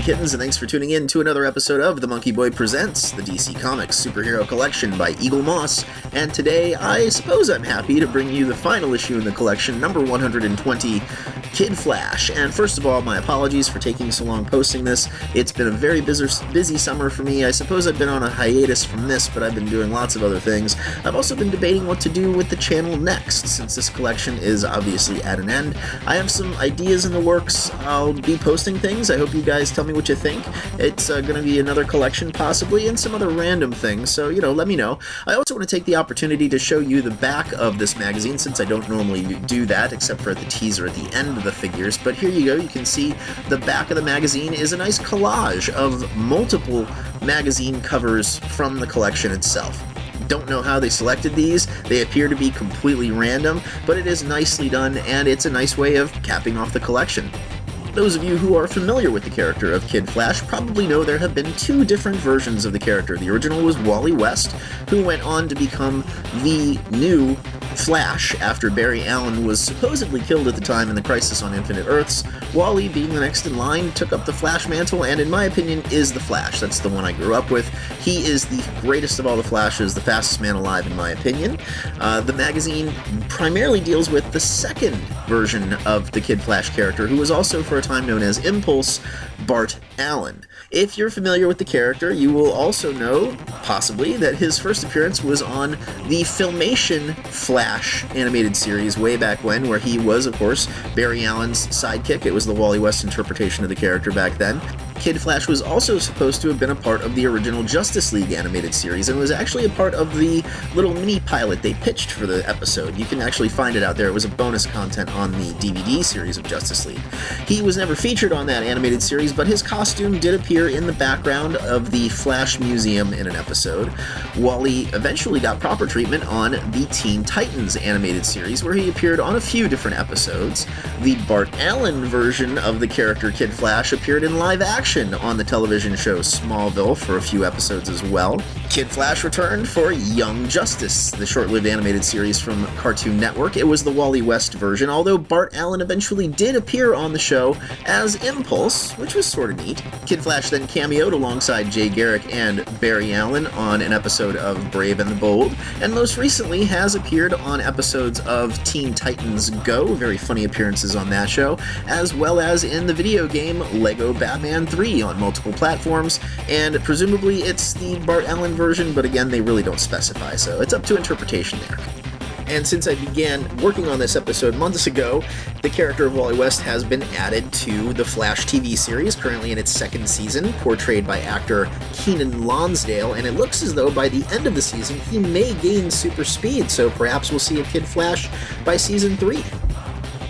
kittens, and thanks for tuning in to another episode of The MonkeyBoy Presents, the DC Comics Superhero Collection by Eaglemoss. And today, I suppose I'm happy to bring you the final issue in the collection, number 120, Kid Flash. And first of all, my apologies for taking so long posting this. It's been a very busy summer for me. I suppose I've been on a hiatus from this, but I've been doing lots of other things. I've also been debating what to do with the channel next, since this collection is obviously at an end. I have some ideas in the works. I'll be posting things. I hope you guys tell me what you think. It's going to be another collection possibly, and some other random things, so, let me know. I also want to take the opportunity to show you the back of this magazine, since I don't normally do that, except for at the teaser at the end of the figures. But here you go. You can see the back of the magazine is a nice collage of multiple magazine covers from the collection itself. Don't know how they selected these. They appear to be completely random, but it is nicely done, and it's a nice way of capping off the collection. Those of you who are familiar with the character of Kid Flash probably know there have been two different versions of the character. The original was Wally West, who went on to become the new Flash after Barry Allen was supposedly killed at the time in the Crisis on Infinite Earths. Wally, being the next in line, took up the Flash mantle and, in my opinion, is the Flash. That's the one I grew up with. He is the greatest of all the Flashes, the fastest man alive, in my opinion. The magazine primarily deals with the second version of the Kid Flash character, who was also for a time known as Impulse, Bart Allen. If you're familiar with the character, you will also know, possibly, that his first appearance was on the Filmation Flash animated series way back when, where he was, of course, Barry Allen's sidekick. It was the Wally West interpretation of the character back then. Kid Flash was also supposed to have been a part of the original Justice League animated series, and was actually a part of the little mini-pilot they pitched for the episode. You can actually find it out there. It was a bonus content on the DVD series of Justice League. He was never featured on that animated series, but his costume did appear in the background of the Flash Museum in an episode. Wally eventually got proper treatment on the Teen Titans animated series, where he appeared on a few different episodes. The Bart Allen version of the character Kid Flash appeared in live action on the television show Smallville for a few episodes as well. Kid Flash returned for Young Justice, the short-lived animated series from Cartoon Network. It was the Wally West version, although Bart Allen eventually did appear on the show as Impulse, which was sort of neat. Kid Flash then cameoed alongside Jay Garrick and Barry Allen on an episode of Brave and the Bold, and most recently has appeared on episodes of Teen Titans Go, very funny appearances on that show, as well as in the video game Lego Batman 3 on multiple platforms, and presumably it's the Bart Allen version, but again, they really don't specify, so it's up to interpretation there. And since I began working on this episode months ago, the character of Wally West has been added to the Flash TV series, currently in its second season, portrayed by actor Keenan Lonsdale, and it looks as though by the end of the season he may gain super speed, so perhaps we'll see a Kid Flash by season 3.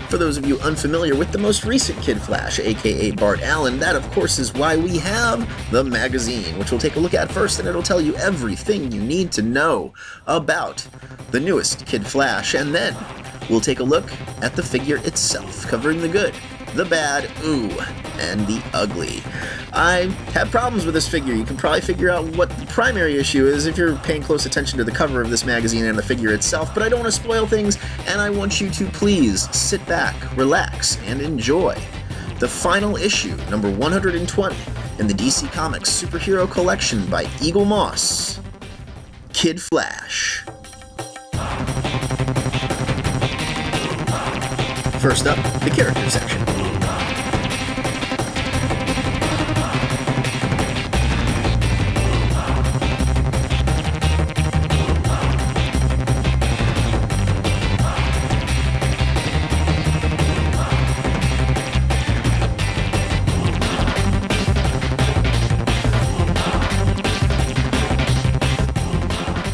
For those of you unfamiliar with the most recent Kid Flash, aka Bart Allen, that of course is why we have the magazine, which we'll take a look at first, and it'll tell you everything you need to know about the newest Kid Flash, and then we'll take a look at the figure itself, covering the good, the bad, and the ugly. I have problems with this figure. You can probably figure out what the primary issue is if you're paying close attention to the cover of this magazine and the figure itself, but I don't want to spoil things, and I want you to please sit back, relax, and enjoy the final issue, number 120, in the DC Comics Superhero Collection by Eaglemoss, Kid Flash. First up, the character section.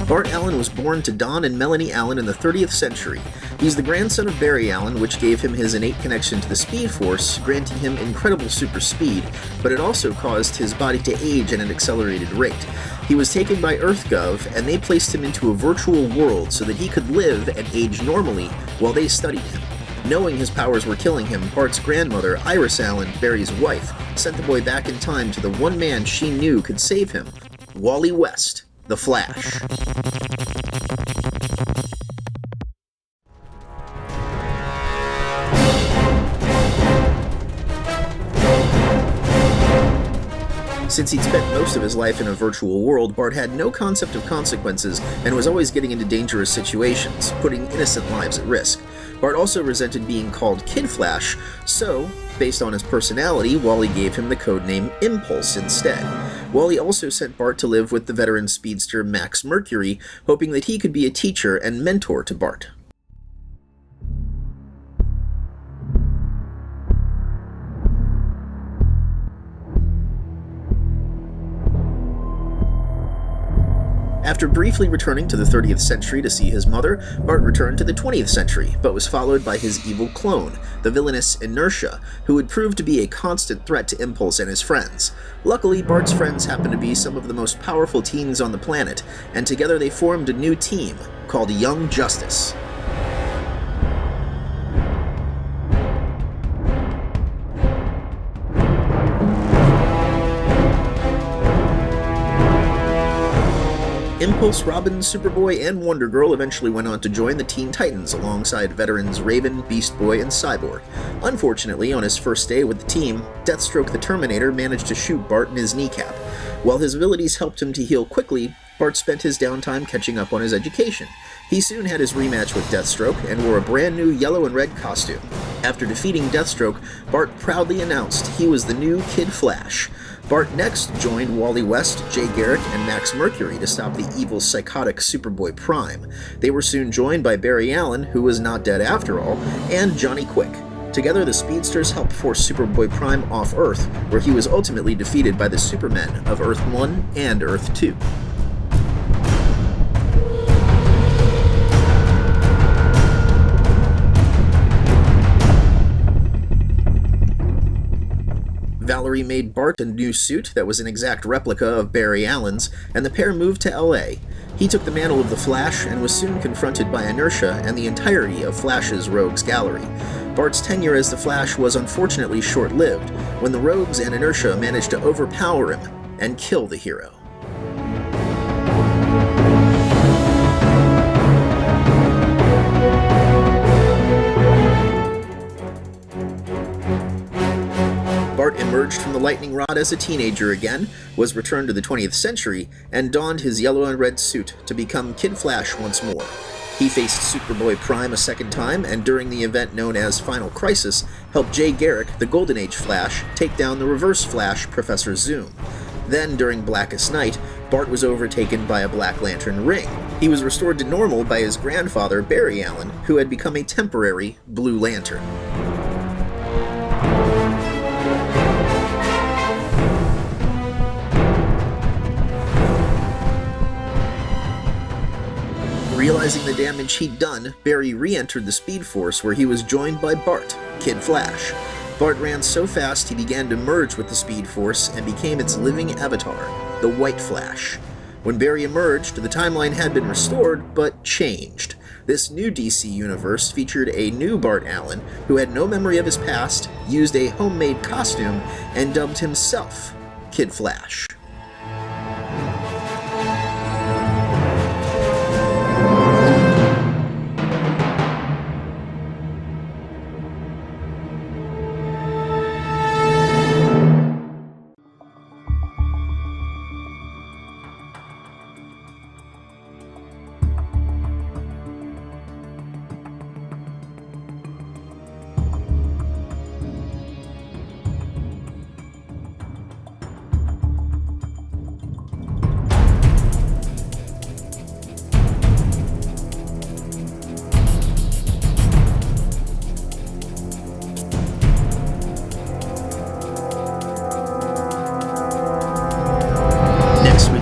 Bart Allen was born to Don and Melanie Allen in the 30th century. He's the grandson of Barry Allen, which gave him his innate connection to the Speed Force, granting him incredible super speed, but it also caused his body to age at an accelerated rate. He was taken by EarthGov, and they placed him into a virtual world so that he could live and age normally while they studied him. Knowing his powers were killing him, Bart's grandmother, Iris Allen, Barry's wife, sent the boy back in time to the one man she knew could save him, Wally West, the Flash. Since he'd spent most of his life in a virtual world, Bart had no concept of consequences and was always getting into dangerous situations, putting innocent lives at risk. Bart also resented being called Kid Flash, so, based on his personality, Wally gave him the codename Impulse instead. Wally also sent Bart to live with the veteran speedster Max Mercury, hoping that he could be a teacher and mentor to Bart. After briefly returning to the 30th century to see his mother, Bart returned to the 20th century, but was followed by his evil clone, the villainous Inertia, who would prove to be a constant threat to Impulse and his friends. Luckily, Bart's friends happened to be some of the most powerful teens on the planet, and together they formed a new team, called Young Justice. Impulse, Robin, Superboy, and Wonder Girl eventually went on to join the Teen Titans alongside veterans Raven, Beast Boy, and Cyborg. Unfortunately, on his first day with the team, Deathstroke the Terminator managed to shoot Bart in his kneecap. While his abilities helped him to heal quickly, Bart spent his downtime catching up on his education. He soon had his rematch with Deathstroke and wore a brand new yellow and red costume. After defeating Deathstroke, Bart proudly announced he was the new Kid Flash. Bart next joined Wally West, Jay Garrick, and Max Mercury to stop the evil, psychotic Superboy Prime. They were soon joined by Barry Allen, who was not dead after all, and Johnny Quick. Together, the speedsters helped force Superboy Prime off Earth, where he was ultimately defeated by the Supermen of Earth 1 and Earth 2. Valerie made Bart a new suit that was an exact replica of Barry Allen's, and the pair moved to LA. He took the mantle of the Flash and was soon confronted by Inertia and the entirety of Flash's Rogues Gallery. Bart's tenure as the Flash was unfortunately short-lived, when the Rogues and Inertia managed to overpower him and kill the hero. Bart emerged from the lightning rod as a teenager again, was returned to the 20th century, and donned his yellow and red suit to become Kid Flash once more. He faced Superboy Prime a second time, and during the event known as Final Crisis, helped Jay Garrick, the Golden Age Flash, take down the Reverse Flash, Professor Zoom. Then, during Blackest Night, Bart was overtaken by a Black Lantern ring. He was restored to normal by his grandfather, Barry Allen, who had become a temporary Blue Lantern. Realizing the damage he'd done, Barry re-entered the Speed Force, where he was joined by Bart, Kid Flash. Bart ran so fast he began to merge with the Speed Force and became its living avatar, the White Flash. When Barry emerged, the timeline had been restored, but changed. This new DC universe featured a new Bart Allen, who had no memory of his past, used a homemade costume, and dubbed himself Kid Flash.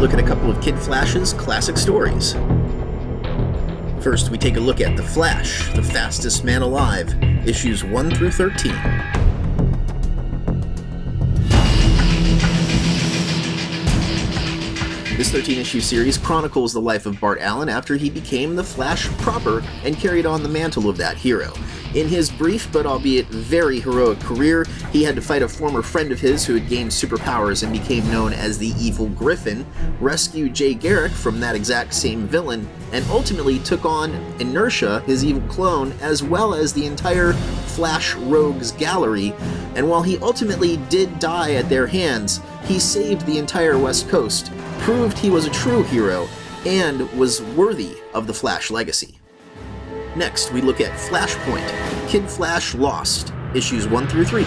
Look at a couple of Kid Flash's classic stories. First, we take a look at The Flash, the Fastest Man Alive, issues 1 through 13. This 13-issue series chronicles the life of Bart Allen after he became the Flash proper and carried on the mantle of that hero. In his brief but albeit very heroic career, he had to fight a former friend of his who had gained superpowers and became known as the Evil Griffin, rescue Jay Garrick from that exact same villain, and ultimately took on Inertia, his evil clone, as well as the entire Flash Rogues Gallery. And while he ultimately did die at their hands, He saved the entire West Coast, proved he was a true hero, and was worthy of the Flash legacy. Next, we look at Flashpoint, Kid Flash Lost, issues 1 through 3.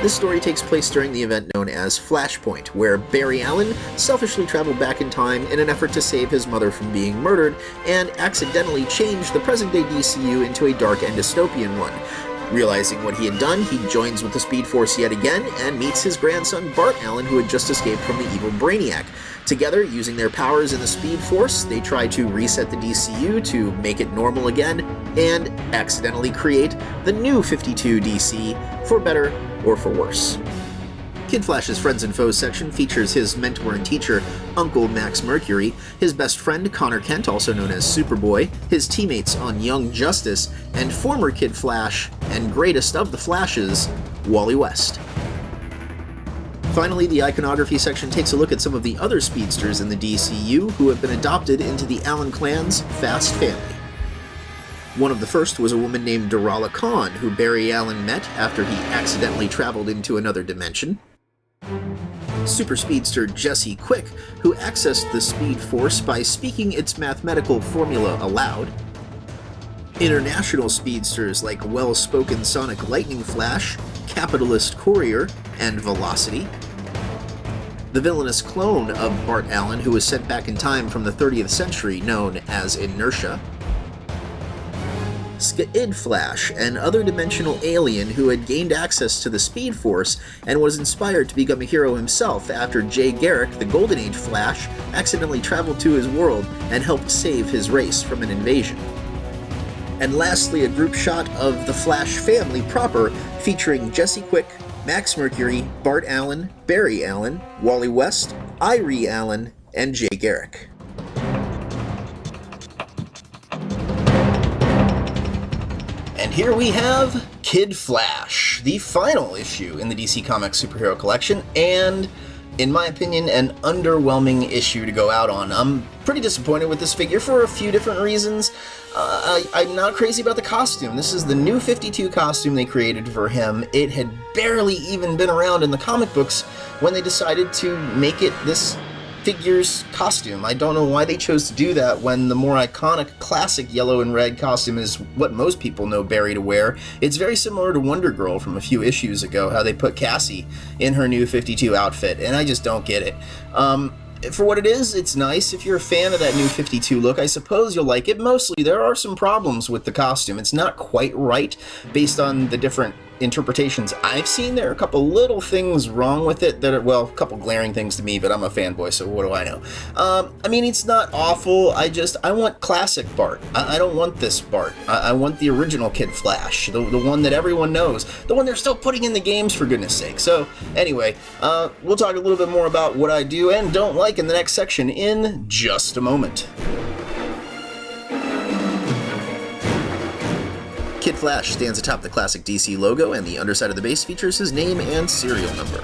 This story takes place during the event known as Flashpoint, where Barry Allen selfishly traveled back in time in an effort to save his mother from being murdered, and accidentally changed the present-day DCU into a dark and dystopian one. Realizing what he had done, he joins with the Speed Force yet again, and meets his grandson Bart Allen, who had just escaped from the evil Brainiac. Together, using their powers in the Speed Force, they try to reset the DCU to make it normal again, and accidentally create the new 52 DC, for better or for worse. Kid Flash's Friends and Foes section features his mentor and teacher, Uncle Max Mercury, his best friend Connor Kent, also known as Superboy, his teammates on Young Justice, and former Kid Flash, and greatest of the Flashes, Wally West. Finally, the iconography section takes a look at some of the other speedsters in the DCU who have been adopted into the Allen clan's Fast Family. One of the first was a woman named Durala Khan, who Barry Allen met after he accidentally traveled into another dimension. Super speedster Jesse Quick, who accessed the Speed Force by speaking its mathematical formula aloud. International speedsters like well-spoken Sonic Lightning Flash, Capitalist Courier, and Velocity. The villainous clone of Bart Allen, who was sent back in time from the 30th century, known as Inertia. Ska'id Flash, an other-dimensional alien who had gained access to the Speed Force and was inspired to become a hero himself after Jay Garrick, the Golden Age Flash, accidentally traveled to his world and helped save his race from an invasion. And lastly, a group shot of the Flash family proper, featuring Jesse Quick, Max Mercury, Bart Allen, Barry Allen, Wally West, Irie Allen, and Jay Garrick. And here we have Kid Flash, the final issue in the DC Comics superhero collection, and, in my opinion, an underwhelming issue to go out on. I'm pretty disappointed with this figure for a few different reasons. I'm not crazy about the costume. This is the new 52 costume they created for him. It had barely even been around in the comic books when they decided to make it this figure's costume. I don't know why they chose to do that when the more iconic classic yellow and red costume is what most people know Barry to wear. It's very similar to Wonder Girl from a few issues ago, how they put Cassie in her new 52 outfit, and I just don't get it. For what it is, it's nice. If you're a fan of that new 52 look, I suppose you'll like it. Mostly, there are some problems with the costume. It's not quite right based on the different interpretations I've seen. There are a couple little things wrong with it that are, well, a couple glaring things to me, but I'm a fanboy, so what do I know? I mean, it's not awful. I want classic Bart. I don't want this Bart. I want the original Kid Flash, the one that everyone knows, the one they're still putting in the games, for goodness sake. So, anyway, we'll talk a little bit more about what I do and don't like in the next section in just a moment. Kid Flash stands atop the classic DC logo, and the underside of the base features his name and serial number.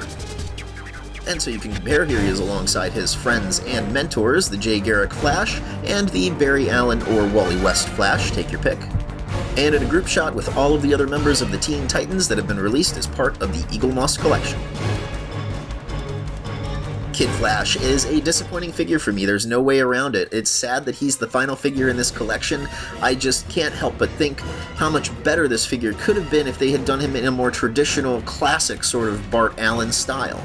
And so you can compare, here he is alongside his friends and mentors, the Jay Garrick Flash, and the Barry Allen or Wally West Flash, take your pick. And in a group shot with all of the other members of the Teen Titans that have been released as part of the Eaglemoss collection. Kid Flash is a disappointing figure for me. There's no way around it. It's sad that he's the final figure in this collection. I just can't help but think how much better this figure could have been if they had done him in a more traditional, classic sort of Bart Allen style.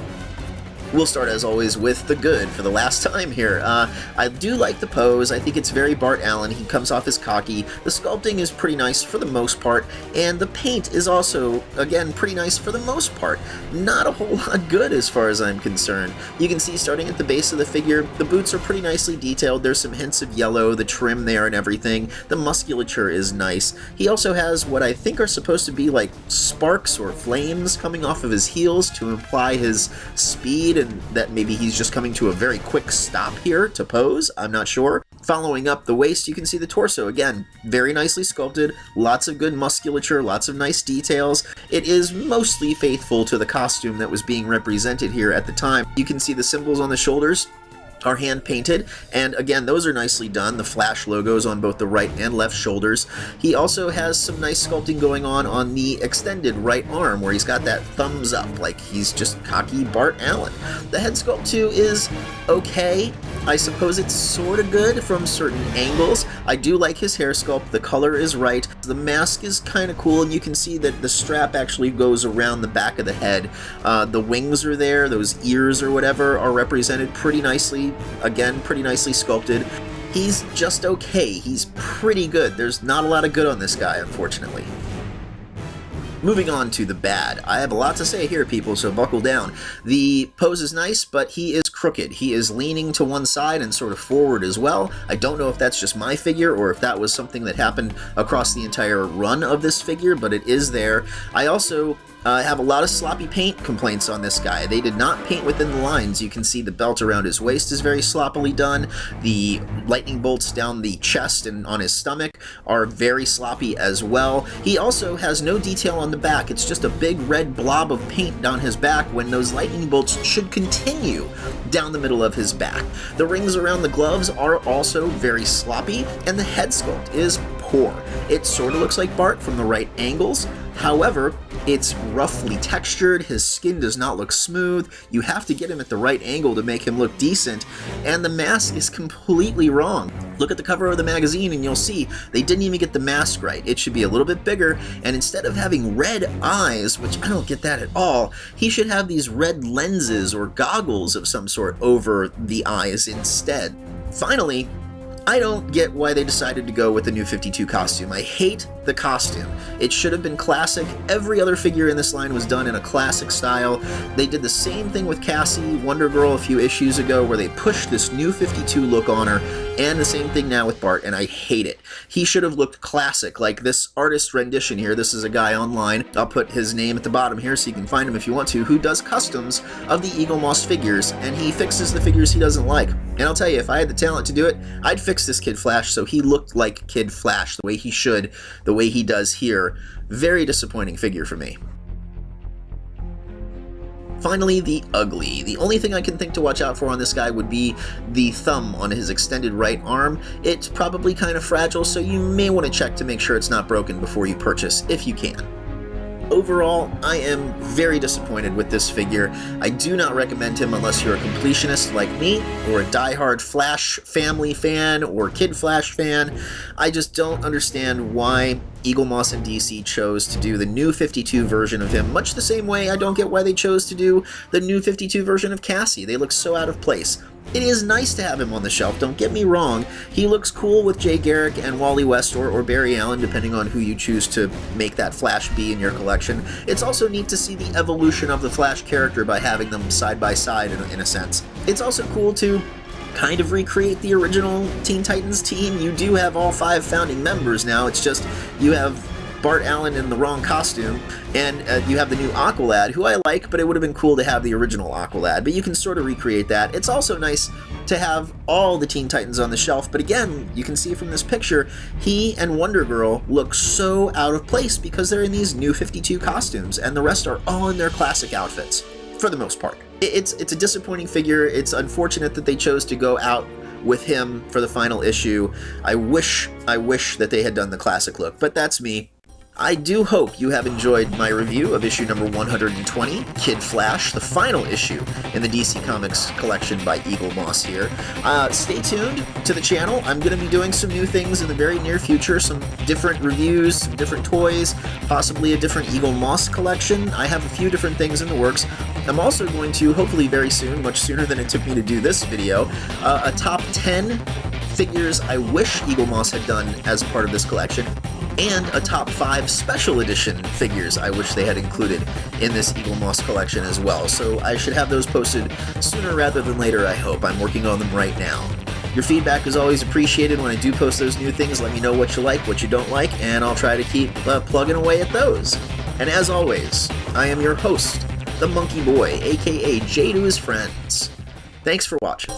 We'll start, as always, with the good for the last time here. I do like the pose. I think it's very Bart Allen. He comes off as cocky. The sculpting is pretty nice for the most part, and the paint is also, again, pretty nice for the most part. Not a whole lot good as far as I'm concerned. You can see, starting at the base of the figure, the boots are pretty nicely detailed. There's some hints of yellow, the trim there and everything. The musculature is nice. He also has what I think are supposed to be like sparks or flames coming off of his heels to imply his speed, and that maybe he's just coming to a very quick stop here to pose. I'm not sure. Following up the waist, you can see the torso. Again, very nicely sculpted, lots of good musculature, lots of nice details. It is mostly faithful to the costume that was being represented here at the time. You can see the symbols on the shoulders. are hand painted, and again, those are nicely done. The Flash logos on both the right and left shoulders. He also has some nice sculpting going on the extended right arm, where he's got that thumbs up, like he's just cocky Bart Allen. The head sculpt too is okay. I suppose it's sort of good from certain angles. I do like his hair sculpt. The color is right. The mask is kind of cool, and you can see that the strap actually goes around the back of the head. The wings are there. Those ears or whatever are represented pretty nicely. Again, pretty nicely sculpted. He's just okay. He's pretty good. There's not a lot of good on this guy, unfortunately. Moving on to the bad. I have a lot to say here, people, so buckle down. The pose is nice, but he is crooked. He is leaning to one side and sort of forward as well. I don't know if that's just my figure or if that was something that happened across the entire run of this figure, but it is there. I also have a lot of sloppy paint complaints on this guy. They did not paint within the lines. You can see the belt around his waist is very sloppily done. The lightning bolts down the chest and on his stomach are very sloppy as well. He also has no detail on the back. It's just a big red blob of paint down his back when those lightning bolts should continue down the middle of his back. The rings around the gloves are also very sloppy, and the head sculpt is poor. It sort of looks like Bart from the right angles. However, it's roughly textured, his skin does not look smooth, you have to get him at the right angle to make him look decent, and the mask is completely wrong. Look at the cover of the magazine and you'll see they didn't even get the mask right. It should be a little bit bigger, and instead of having red eyes, which I don't get that at all, he should have these red lenses or goggles of some sort over the eyes instead. Finally, I don't get why they decided to go with the New 52 costume. I hate the costume. It should have been classic. Every other figure in this line was done in a classic style. They did the same thing with Cassie, Wonder Girl a few issues ago, where they pushed this New 52 look on her, and the same thing now with Bart, and I hate it. He should have looked classic, like this artist rendition here. This is a guy online. I'll put his name at the bottom here so you can find him if you want to, who does customs of the Eaglemoss figures, and he fixes the figures he doesn't like. And I'll tell you, if I had the talent to do it, I'd fix this Kid Flash so he looked like Kid Flash, the way he should, the way he does here. Very disappointing figure for me. Finally, the ugly. The only thing I can think to watch out for on this guy would be the thumb on his extended right arm. It's probably kind of fragile, so you may want to check to make sure it's not broken before you purchase, if you can. Overall, I am very disappointed with this figure. I do not recommend him unless you're a completionist like me, or a diehard Flash family fan, or Kid Flash fan. I just don't understand why Eaglemoss and DC chose to do the New 52 version of him, much the same way I don't get why they chose to do the New 52 version of Cassie. They look so out of place. It is nice to have him on the shelf, don't get me wrong. He looks cool with Jay Garrick and Wally West or Barry Allen, depending on who you choose to make that Flash be in your collection. It's also neat to see the evolution of the Flash character by having them side by side in a sense. It's also cool to kind of recreate the original Teen Titans team. You do have all 5 founding members now, it's just you have Bart Allen in the wrong costume, and you have the new Aqualad, who I like, but it would have been cool to have the original Aqualad, but you can sort of recreate that. It's also nice to have all the Teen Titans on the shelf, but again, you can see from this picture, he and Wonder Girl look so out of place because they're in these New 52 costumes, and the rest are all in their classic outfits, for the most part. It's a disappointing figure. It's unfortunate that they chose to go out with him for the final issue. I wish that they had done the classic look, but that's me. I do hope you have enjoyed my review of issue number 120, Kid Flash, the final issue in the DC Comics collection by Eaglemoss here. Stay tuned to the channel. I'm going to be doing some new things in the very near future, some different reviews, some different toys, possibly a different Eaglemoss collection. I have a few different things in the works. I'm also going to, hopefully very soon, much sooner than it took me to do this video, a top 10 figures I wish Eaglemoss had done as part of this collection, and a top 5 special edition figures I wish they had included in this Eaglemoss collection as well. So I should have those posted sooner rather than later, I hope. I'm working on them right now. Your feedback is always appreciated when I do post those new things. Let me know what you like, what you don't like, and I'll try to keep plugging away at those. And as always, I am your host, the MonkeyBoy, aka Jay to his friends. Thanks for watching.